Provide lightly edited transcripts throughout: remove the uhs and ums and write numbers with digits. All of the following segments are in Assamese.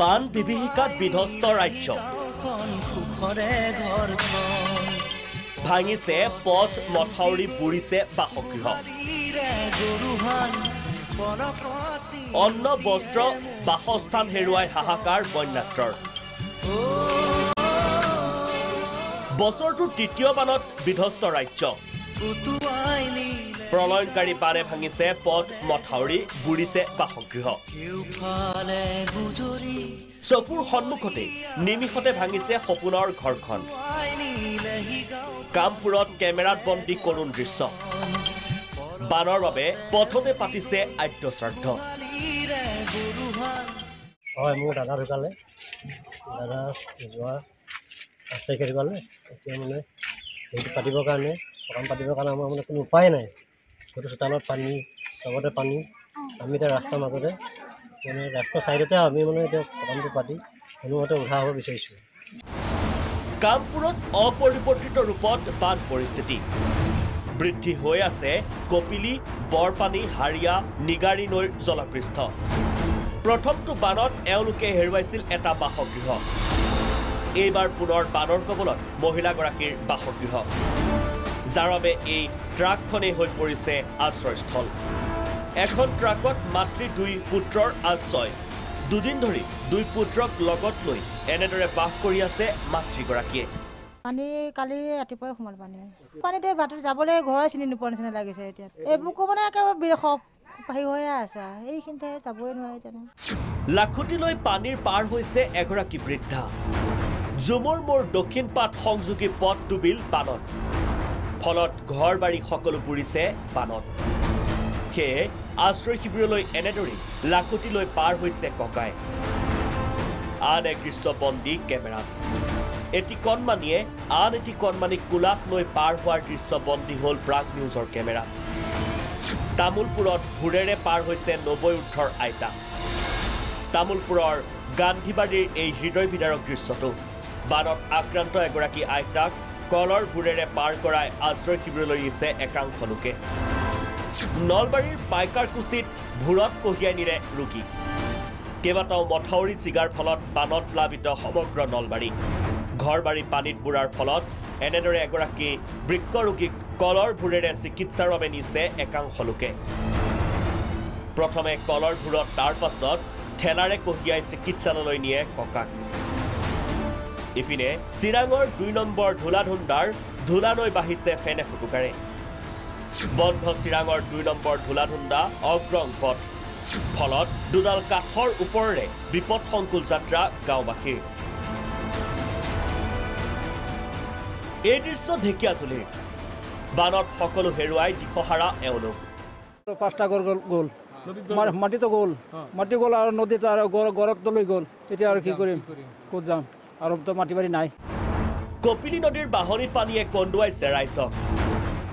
বান বিভীষিকাত বিধ্বস্ত ৰাজ্য ভাঙিছে পথ মথাউৰি বুৰিছে বাসগৃহ অন্ন বস্ত্ৰ বাসস্থান হেৰুৱাই হাহাকাৰ বন্যাত্ৰৰ বছৰটোৰ তৃতীয় বানত বিধ্বস্ত ৰাজ্য প্ৰলয়ংকাৰী বানে ভাঙিছে পথ মথাউৰি বুৰিছে বাসগৃহ চকুৰ সন্মুখতে নিমিষতে ভাঙিছে সপোনৰ ঘৰখন কামপুৰত কেমেৰাত বন্দী কৰুণ দৃশ্য বানৰ বাবে পথতে পাতিছে আদ্য শ্ৰাদ্ধ হয় মোৰ দাদা ঢুকালে দাদা যোৱা 5 তাৰিখে ঢুকালে এতিয়া মানে সেইটো পাতিবৰ কাৰণে সকাম পাতিবৰ কাৰণে আমাৰ মানে কোনো উপায় নাই গোটেই চোতালত পানী চবতে পানী আমি এতিয়া ৰাস্তাৰ মাজতে মানে ৰাস্তাৰ চাইডতে আমি মানে এতিয়া সকামটো পাতি কোনোমতে উদ্ধাৰ হ'ব বিচাৰিছোঁ কামপুৰত অপৰিৱৰ্তিত ৰূপত বান পৰিস্থিতি বৃদ্ধি হৈ আছে কপিলি বৰপানী হাৰিয়া নিগাৰী নৈৰ জলপৃষ্ঠ প্ৰথমটো বানত এওঁলোকে হেৰুৱাইছিল এটা বাসগৃহ এইবাৰ পুনৰ বানৰ কবলত মহিলাগৰাকীৰ বাসগৃহ যাৰ বাবে এই ট্ৰাকখনেই হৈ পৰিছে আশ্ৰয়স্থল এখন ট্ৰাকত মাতৃ 2 পুত্ৰৰ আশ্ৰয় দুদিন ধৰি 2 পুত্ৰক লগত লৈ এনেদৰে বাস কৰি আছে মাতৃগৰাকীয়ে পানী কালি ৰাতিপুৱাই সোমাল পানীতে বাটত যাবলৈ ঘৰ চিনি নোপোৱাৰ নিচিনা লাগিছে এতিয়া এইবোৰকো মানে একেবাৰে পাহি হৈ আছে এইখিনিতে যাবই নোৱাৰে এতিয়া লাখুটিলৈ পানীৰ পাৰ হৈছে এগৰাকী বৃদ্ধা জুমৰ মোৰ দক্ষিণ পাট সংযোগী পথ ডুবিল বানত ফলত ঘৰ বাৰী সকলো বুৰিছে বানত সেয়ে আশ্ৰয় শিবিৰলৈ এনেদৰে লাখুটিলৈ পাৰ হৈছে ককাই আন এক দৃশ্য বন্দী কেমেৰাত এটি কণমানিয়ে আন এটি কণমানিক কোলাত লৈ পাৰ হোৱাৰ দৃশ্য বন্দী হ'ল প্ৰাগ নিউজৰ কেমেৰা তামুলপুৰত ভুৰেৰে পাৰ হৈছে 90 ঊৰ্ধৰ আইতা তামুলপুৰৰ গান্ধীবাৰীৰ এই হৃদয় বিদাৰক দৃশ্যটো বানত আক্ৰান্ত এগৰাকী আইতাক কলৰ ভুৰেৰে পাৰ কৰাই আশ্ৰয় শিবিৰলৈ নিছে একাংশ লোকে নলবাৰীৰ পাইকাৰকুচিত ভুৰত কঢ়িয়াই নিলে ৰোগী কেইবাটাও মথাউৰি চিগাৰ ফলত বানত প্লাবিত সমগ্ৰ নলবাৰী ঘৰবাৰী পানীত বুৰাৰ ফলত এনেদৰে এগৰাকী বৃক্ক ৰোগীক কলৰ ভুৰেৰে চিকিৎসাৰ বাবে নিছে একাংশ লোকে প্ৰথমে কলৰ ভুৰত তাৰ পাছত ঠেলাৰে কঢ়িয়াই চিকিৎসালয়লৈ নিয়ে ককাক ইপিনে চিৰাঙৰ 2 নম্বৰ ধুলাধুণ্ডাৰ ধুলানৈ বাঢ়িছে ফেনে ফুটুকাৰে বন্ধ চিৰাঙৰ 2 নম্বৰ ধুলাধুণ্ডা অগ্ৰং পথ ফলত দুডাল কাঠৰ ওপৰেৰে বিপদ সংকুল যাত্ৰা গাঁওবাসীৰ এই দৃশ্য ঢেকিয়াজুলিৰ বানত সকলো হেৰুৱাই দিশহাৰা এওঁলোক 5টা ঘৰ গ'ল মাটিতো গ'ল মাটি গ'ল আৰু নদীত আৰু গড়ত লৈ গ'ল এতিয়া আৰু কি কৰিম ক'ত যাম আৰু তো মাটি বাৰী নাই কপিলি নদীৰ বাহনীত পানীয়ে কন্দুৱাইছে ৰাইজক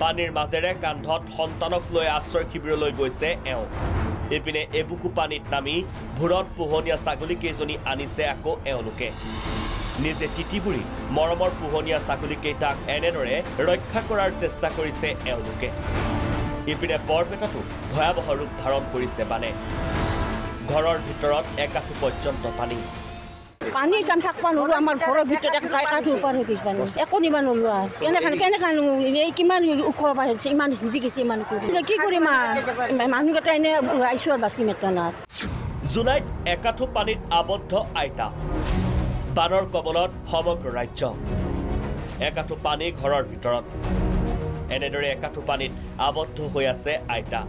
পানীৰ মাজেৰে কান্ধত সন্তানক লৈ আশ্ৰয় শিবিৰলৈ গৈছে এওঁ এপিনে এবুকু পানীত নামি ভুৰত পোহনীয়া ছাগলী কেইজনী আনিছে আকৌ এওঁলোকে নিজে তিতিবুৰি মৰমৰ পোহনীয়া ছাগলী কেইটাক এনেদৰে ৰক্ষা কৰাৰ চেষ্টা কৰিছে এওঁলোকে ইপিনে বৰপেটাতো ভয়াৱহ ৰূপ ধাৰণ কৰিছে বানে ঘৰৰ ভিতৰত একাঠু পৰ্যন্ত পানী পানী যাম থাকবা নোৱাৰো আমাৰ ঘৰৰ ভিতৰত একাঠু পাৰ হৈ গৈছে পানী একো নিবা নোৱাৰো কেনেকৈ এই কিমান ওখ পাইছে ইমান ভিজি গৈছে ইমান কি কৰিম মানুহকেইটা এনে আইছো আৰু বাচি মেটনাত জুলাইত একাঠু পানীত আবদ্ধ আইতা বানৰ কবলত সমগ্ৰ ৰাজ্য একাঠু পানী ঘৰৰ ভিতৰত এনেদৰে একাঠু পানীত আবদ্ধ হৈ আছে আইতা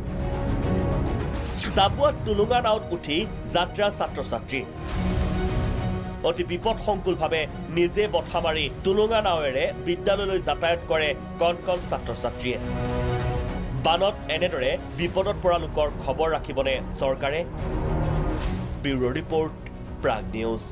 চাবুৱাত টুলুঙা নাওত উঠি যাত্ৰা ছাত্ৰ ছাত্ৰী অতি বিপদসংকুলভাৱে নিজে বঠা মাৰি টুলুঙা নাৱেৰে বিদ্যালয়লৈ যাতায়াত কৰে কণ কণ ছাত্ৰ ছাত্ৰীয়ে বানত এনেদৰে বিপদত পৰা লোকৰ খবৰ ৰাখিবনে চৰকাৰে ব্যুৰ' ৰিপৰ্ট প্ৰাগ নিউজ